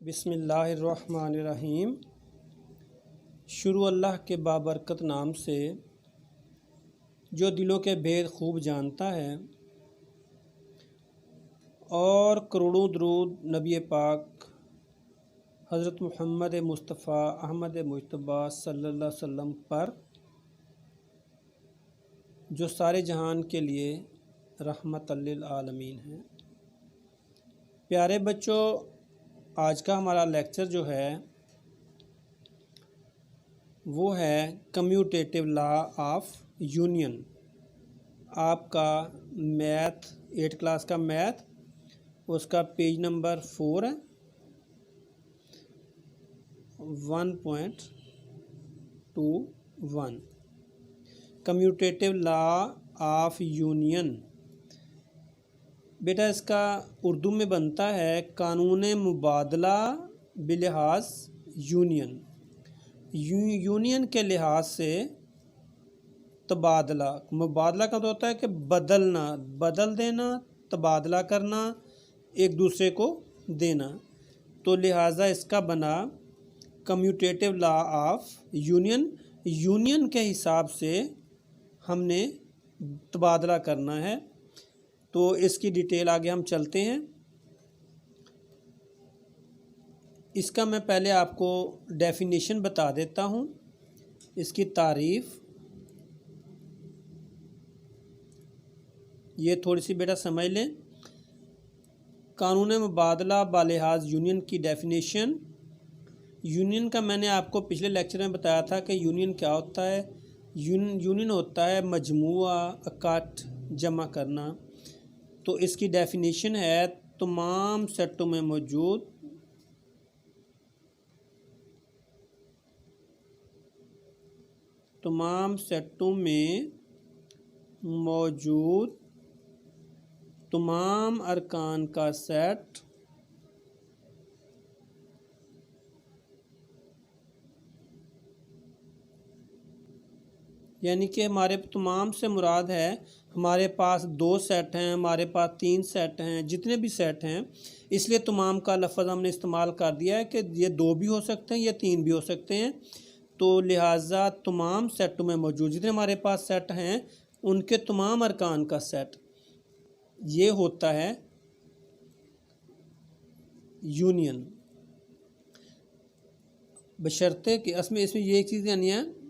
बिस्मिल्लाहिर्रहमानिर्रहीम। शुरू अल्लाह के बाबरकत नाम से जो दिलों के भेद खूब जानता है, और करोड़ों दरूद नबी पाक हज़रत मुहम्मद मुस्तफ़ा अहमद मुज्तबा सल्लल्लाहु अलैहि वसल्लम पर, जो सारे जहान के लिए रहमतल लिल आलमीन हैं। प्यारे बच्चों, आज का हमारा लेक्चर जो है वो है कम्यूटेटिव लॉ ऑफ यूनियन। आपका मैथ 8 क्लास का मैथ, उसका पेज नंबर 4 है, 1.21 कम्यूटेटिव लॉ ऑफ यूनियन। बेटा इसका उर्दू में बनता है कानून मुबादला बिलिहाज यूनियन। यूनियन के लिहाज से तबादला, मुबादला का तो होता है कि बदलना, बदल देना, तबादला करना, एक दूसरे को देना। तो लिहाजा इसका बना commutative law of union. Union के हिसाब से हमने तबादला करना है। तो इसकी डिटेल आगे हम चलते हैं। इसका मैं पहले आपको डेफिनेशन बता देता हूँ, इसकी तारीफ़। ये थोड़ी सी बेटा समझ लें। कानून मुबादला बालिहाज यूनियन की डेफिनेशन। यूनियन का मैंने आपको पिछले लेक्चर में बताया था कि यूनियन क्या होता है। यूनियन होता है मजमुआ, इकट्ठ, जमा करना। तो इसकी डेफिनेशन है तमाम सेटों में मौजूद तमाम अरकान का सेट यानी कि हमारे तमाम से मुराद है हमारे पास 2 सेट हैं, हमारे पास 3 सेट हैं, जितने भी सेट हैं। इसलिए तमाम का लफ्ज़ हमने इस्तेमाल कर दिया है कि ये 2 भी हो सकते हैं, ये 3 भी हो सकते हैं। तो लिहाजा तमाम सेटों में मौजूद जितने हमारे पास सेट हैं उनके तमाम अरकान का सेट ये होता है यूनियन। बशर्ते कि इसमें ये चीज़ यानी है,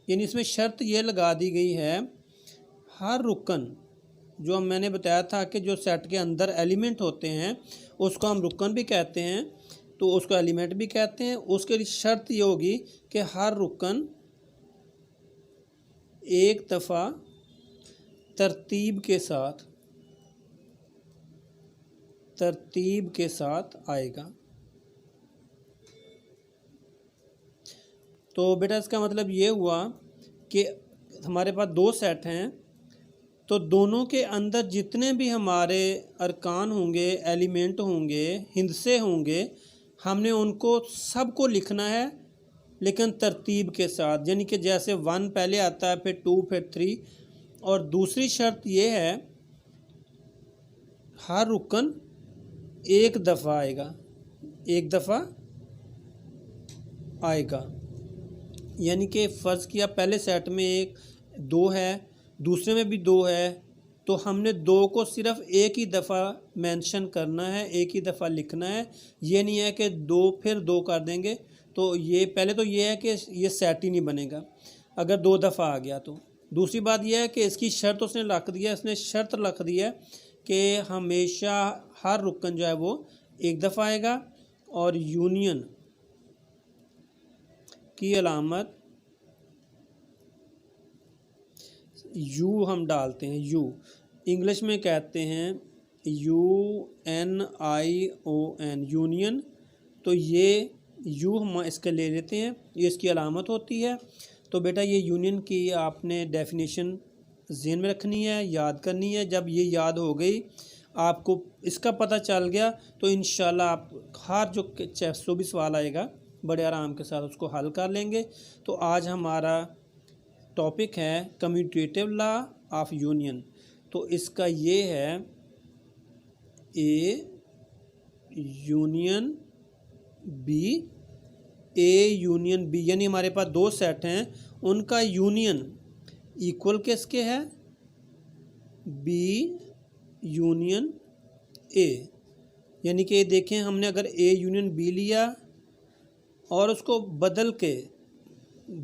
यानी इसमें शर्त ये लगा दी गई है, हर रुकन जो मैंने बताया था कि जो सेट के अंदर एलिमेंट होते हैं उसको हम रुकन भी कहते हैं, तो उसको एलिमेंट भी कहते हैं। उसके लिए शर्त ये होगी कि हर रुकन एक दफ़ा तरतीब के साथ आएगा। तो बेटा इसका मतलब ये हुआ कि हमारे पास 2 सेट हैं, तो दोनों के अंदर जितने भी हमारे अरकान होंगे, एलिमेंट होंगे, हिंदसे होंगे, हमने उनको सबको लिखना है, लेकिन तरतीब के साथ। यानी कि जैसे 1 पहले आता है, फिर 2, फिर 3। और दूसरी शर्त ये है हर रुकन एक दफ़ा आएगा। यानी कि फ़र्ज़ किया पहले सेट में 2 है, दूसरे में भी 2 है, तो हमने 2 को सिर्फ़ एक ही दफ़ा मेंशन करना है, एक ही दफ़ा लिखना है। ये नहीं है कि 2 फिर 2 कर देंगे। तो ये पहले तो ये है कि ये सेट ही नहीं बनेगा अगर 2 दफ़ा आ गया तो। दूसरी बात यह है कि इसकी शर्त उसने रख दिया कि हमेशा हर रुकन जो है वो एक दफ़ा आएगा। और यूनियन की अलामत यू हम डालते हैं। यू इंग्लिश में कहते हैं UNION, यूनियन। तो ये यू हम इसके ले लेते हैं, ये इसकी अलामत होती है। तो बेटा ये यूनियन की आपने डेफिनेशन ज़हन में रखनी है, याद करनी है। जब ये याद हो गई, आपको इसका पता चल गया, तो इंशाल्लाह आप हर जो भी सवाल आएगा बड़े आराम के साथ उसको हल कर लेंगे। तो आज हमारा टॉपिक है कम्यूटेटिव लॉ ऑफ यूनियन। तो इसका ये है A union B, A union B, यानी हमारे पास दो सेट हैं, उनका यूनियन इक्वल किसके है, बी यूनियन ए। यानी कि देखें हमने अगर ए यूनियन बी लिया और उसको बदल के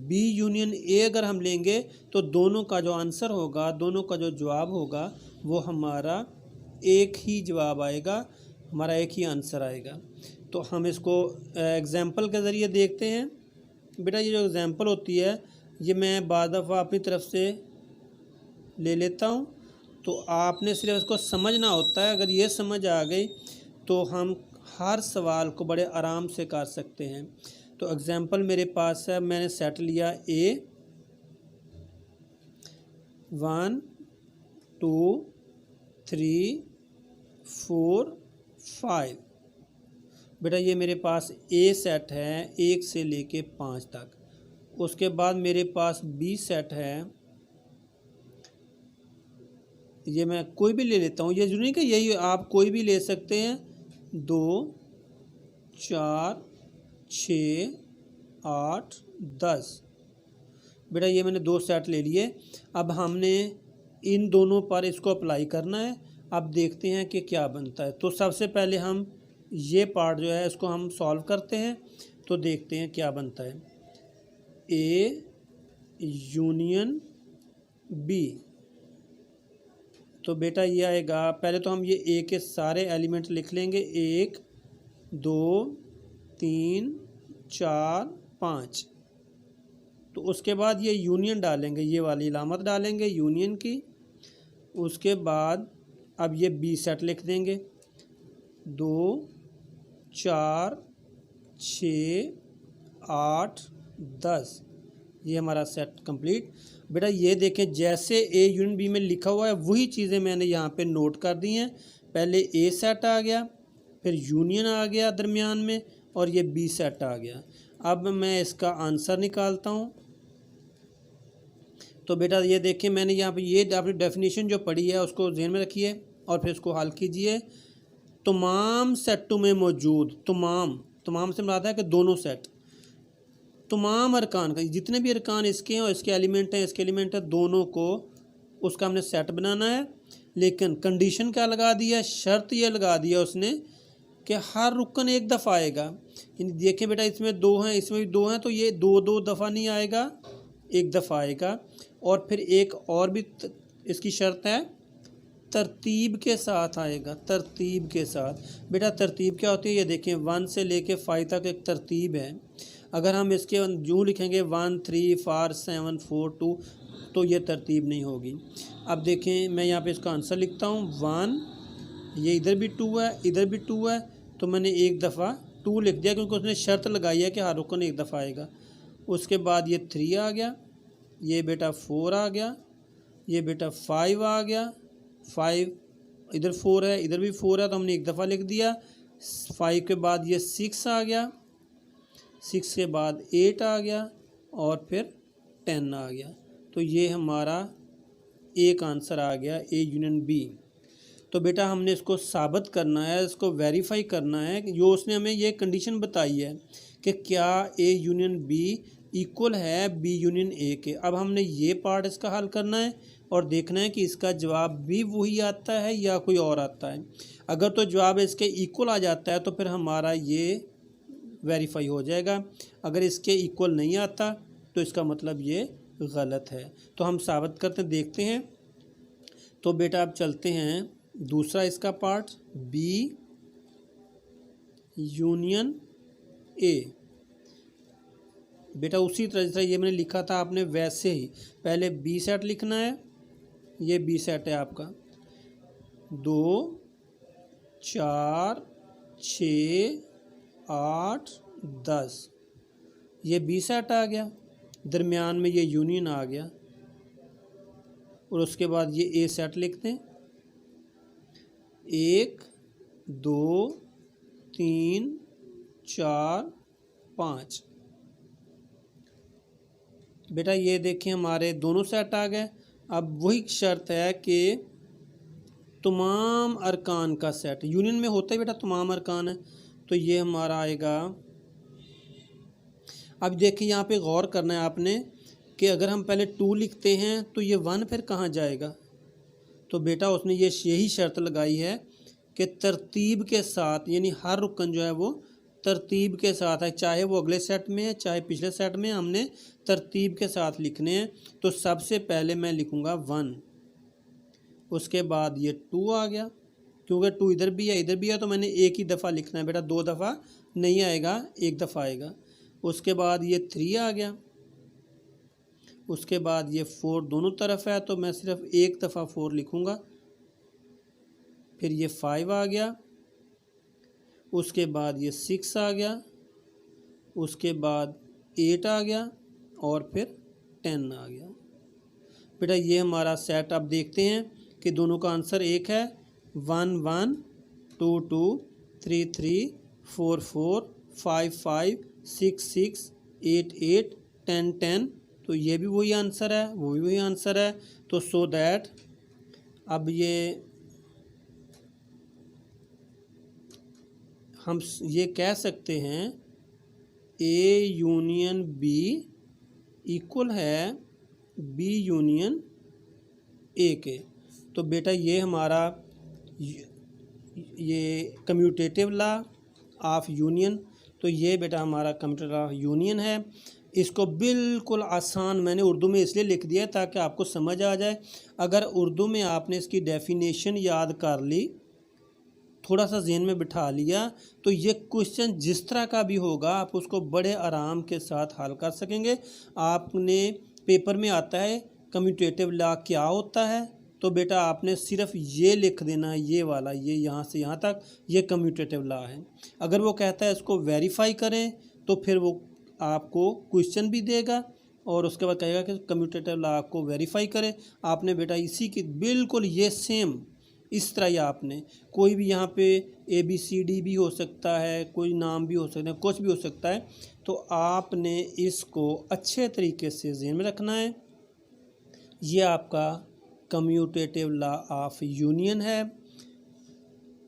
बी यूनियन ए अगर हम लेंगे तो दोनों का जो आंसर होगा, दोनों का जो जवाब होगा वो हमारा एक ही जवाब आएगा, हमारा एक ही आंसर आएगा। तो हम इसको एग्ज़ाम्पल के ज़रिए देखते हैं। बेटा ये जो एग्ज़ाम्पल होती है ये मैं बाद दफ़ा अपनी तरफ से ले लेता हूँ, तो आपने सिर्फ इसको समझना होता है। अगर ये समझ आ गई तो हम हर सवाल को बड़े आराम से कर सकते हैं। तो एग्ज़ाम्पल मेरे पास है, मैंने सेट लिया ए 1 2 3 4 5। बेटा ये मेरे पास ए सेट है 1 से लेके 5 तक। उसके बाद मेरे पास बी सेट है, ये मैं कोई भी ले लेता हूँ, ये जरूरी नहीं कि यही, आप कोई भी ले सकते हैं। 2 4 6 8 10। बेटा ये मैंने दो सेट ले लिए। अब हमने इन दोनों पर इसको अप्लाई करना है। अब देखते हैं कि क्या बनता है। तो सबसे पहले हम ये पार्ट जो है इसको हम सॉल्व करते हैं, तो देखते हैं क्या बनता है। ए यूनियन बी, तो बेटा ये आएगा, पहले तो हम ये ए के सारे एलिमेंट लिख लेंगे, 1 2 3 4 5। तो उसके बाद ये यूनियन डालेंगे, ये वाली इलामत डालेंगे यूनियन की। उसके बाद अब ये बी सेट लिख देंगे, 2 4 6 8 10। ये हमारा सेट कंप्लीट। बेटा ये देखें जैसे ए यूनियन बी में लिखा हुआ है वही चीज़ें मैंने यहाँ पे नोट कर दी हैं। पहले ए सेट आ गया, फिर यूनियन आ गया दरमियान में, और ये बी सेट आ गया। अब मैं इसका आंसर निकालता हूँ। तो बेटा ये देखिए मैंने यहाँ पे ये अपनी डेफिनेशन जो पढ़ी है उसको ज़हन में रखिए और फिर इसको हल कीजिए। तमाम सेटों में मौजूद, तमाम से मुराद है कि दोनों सेट, तमाम अरकान का, जितने भी अरकान इसके हैं और इसके एलिमेंट हैं, इसके एलिमेंट हैं, दोनों को उसका हमने सेट बनाना है। लेकिन कंडीशन क्या लगा दी है, शर्त ये लगा दिया उसने कि हर रुकन एक दफ़ा आएगा। देखिए बेटा इसमें दो हैं, इसमें भी दो हैं, तो ये दो दफ़ा नहीं आएगा, एक दफ़ा आएगा। और फिर एक और भी इसकी शर्त है, तरतीब के साथ आएगा, तरतीब के साथ। बेटा तरतीब क्या होती है, ये देखें 1 से लेके 5 तक एक तरतीब है। अगर हम इसके यूँ लिखेंगे 1 3 4 7 4 2, तो ये तरतीब नहीं होगी। अब देखें मैं यहाँ पे इसका आंसर लिखता हूँ 1, ये इधर भी 2 है, इधर भी 2 है, तो मैंने एक दफ़ा 2 लिख दिया क्योंकि उसने शर्त लगाई है कि हर रुकन एक दफ़ा आएगा। उसके बाद ये 3 आ गया, ये बेटा 4 आ गया, ये बेटा 5 आ गया, 5 इधर 4 है, इधर भी 4 है, तो हमने एक दफ़ा लिख दिया। 5 के बाद ये 6 आ गया, 6 के बाद 8 आ गया, और फिर 10 आ गया। तो ये हमारा एक आंसर आ गया ए यूनियन बी। तो बेटा हमने इसको साबित करना है, इसको वेरीफाई करना है कि जो उसने हमें ये कंडीशन बताई है कि क्या ए यूनियन बी इक्वल है बी यूनियन ए के। अब हमने ये पार्ट इसका हल करना है और देखना है कि इसका जवाब भी वही आता है या कोई और आता है। अगर तो जवाब इसके इक्वल आ जाता है तो फिर हमारा ये वेरीफाई हो जाएगा। अगर इसके इक्वल नहीं आता तो इसका मतलब ये गलत है। तो हम साबित करते देखते हैं। तो बेटा अब चलते हैं दूसरा इसका पार्ट, बी यूनियन ए। बेटा उसी तरह जैसा ये मैंने लिखा था आपने वैसे ही पहले बी सेट लिखना है। ये बी सेट है आपका 2 4 6 8 10, ये बी सेट आ गया, दरमियान में ये यूनियन आ गया, और उसके बाद ये ए सेट लिखते हैं 1 2 3 4 5। बेटा ये देखें हमारे दोनों सेट आ गए। अब वही शर्त है कि तमाम अरकान का सेट। यूनियन में होता ही बेटा तमाम अरकान है, तो ये हमारा आएगा। अब देखिए यहाँ पे गौर करना है आपने कि अगर हम पहले 2 लिखते हैं तो ये 1 फिर कहाँ जाएगा। तो बेटा उसने यही शर्त लगाई है कि तरतीब के साथ, यानी हर रुकन जो है वो तरतीब के साथ है, चाहे वो अगले सेट में है चाहे पिछले सेट में, हमने तरतीब के साथ लिखने हैं। तो सबसे पहले मैं लिखूँगा 1, उसके बाद ये 2 आ गया, क्योंकि 2 इधर भी है इधर भी है, तो मैंने एक ही दफ़ा लिखना है बेटा, 2 दफ़ा नहीं आएगा, एक दफ़ा आएगा। उसके बाद ये 3 आ गया, उसके बाद ये 4 दोनों तरफ है, तो मैं सिर्फ एक दफ़ा 4 लिखूँगा। फिर ये 5 आ गया, उसके बाद ये 6 आ गया, उसके बाद 8 आ गया और फिर 10 आ गया। बेटा ये हमारा सेट आप देखते हैं कि दोनों का आंसर एक है। 1 1 2 2 3 3 4 4 5 5 6 6 8 8 10 10, तो ये भी वही आंसर है, वो भी वही आंसर है। तो सो दैट अब ये हम ये कह सकते हैं ए यूनियन बी इक्वल है बी यूनियन ए के। तो बेटा ये हमारा ये कम्यूटेटिव लॉ ऑफ यूनियन, तो ये बेटा हमारा कम्यूटेटिव लॉ ऑफ यूनियन है। इसको बिल्कुल आसान मैंने उर्दू में इसलिए लिख दिया ताकि आपको समझ आ जाए। अगर उर्दू में आपने इसकी डेफिनेशन याद कर ली, थोड़ा सा ज़हन में बिठा लिया, तो ये क्वेश्चन जिस तरह का भी होगा आप उसको बड़े आराम के साथ हल कर सकेंगे। आपने पेपर में आता है कम्यूटेटिव लॉ क्या होता है, तो बेटा आपने सिर्फ ये लिख देना है, ये वाला, ये यहाँ से यहाँ तक ये कम्यूटेटिव लॉ है। अगर वो कहता है इसको वेरीफाई करें तो फिर वो आपको क्वेश्चन भी देगा और उसके बाद कहेगा कि कम्यूटेटिव लॉ को वेरीफाई करें। आपने बेटा इसी की बिल्कुल ये सेम इस तरह ही आपने कोई भी यहाँ पे ABCD भी हो सकता है, कोई नाम भी हो सकता है, कुछ भी हो सकता है, तो आपने इसको अच्छे तरीके से ज़हन में रखना है। ये आपका कम्यूटेटिव लॉ ऑफ यूनियन है।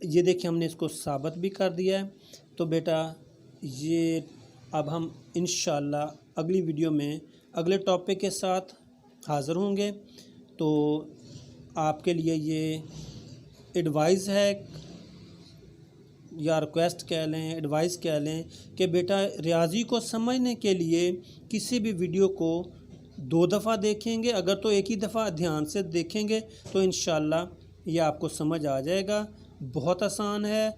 ये देखिए हमने इसको साबित भी कर दिया है। तो बेटा ये अब हम इंशाल्लाह अगली वीडियो में अगले टॉपिक के साथ हाज़िर होंगे। तो आपके लिए ये एडवाइस है या रिक्वेस्ट कह लें, एडवाइस कह लें कि बेटा रियाजी को समझने के लिए किसी भी वीडियो को 2 दफ़ा देखेंगे, अगर तो एक ही दफ़ा ध्यान से देखेंगे तो इंशाल्लाह ये आपको समझ आ जाएगा। बहुत आसान है।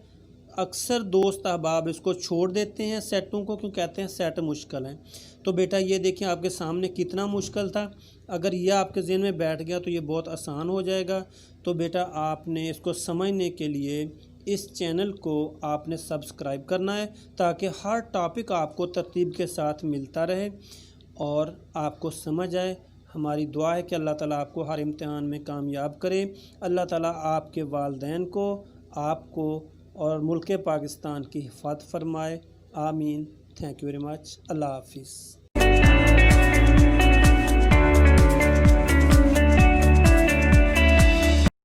अक्सर दोस्त अहबाब इसको छोड़ देते हैं सेटों को, क्यों कहते हैं सेट मुश्किल है। तो बेटा ये देखिए आपके सामने कितना मुश्किल था, अगर यह आपके ज़हन में बैठ गया तो ये बहुत आसान हो जाएगा। तो बेटा आपने इसको समझने के लिए इस चैनल को आपने सब्सक्राइब करना है ताकि हर टॉपिक आपको तरतीब के साथ मिलता रहे और आपको समझ आए। हमारी दुआ है कि अल्लाह ताला आपको हर इम्तिहान में कामयाब करे। अल्लाह ताला आपके वालिदैन को, आपको और मुल्क पाकिस्तान की हिफाज़त फरमाए। आमीन। Thank you very much. Allah हाफिज़।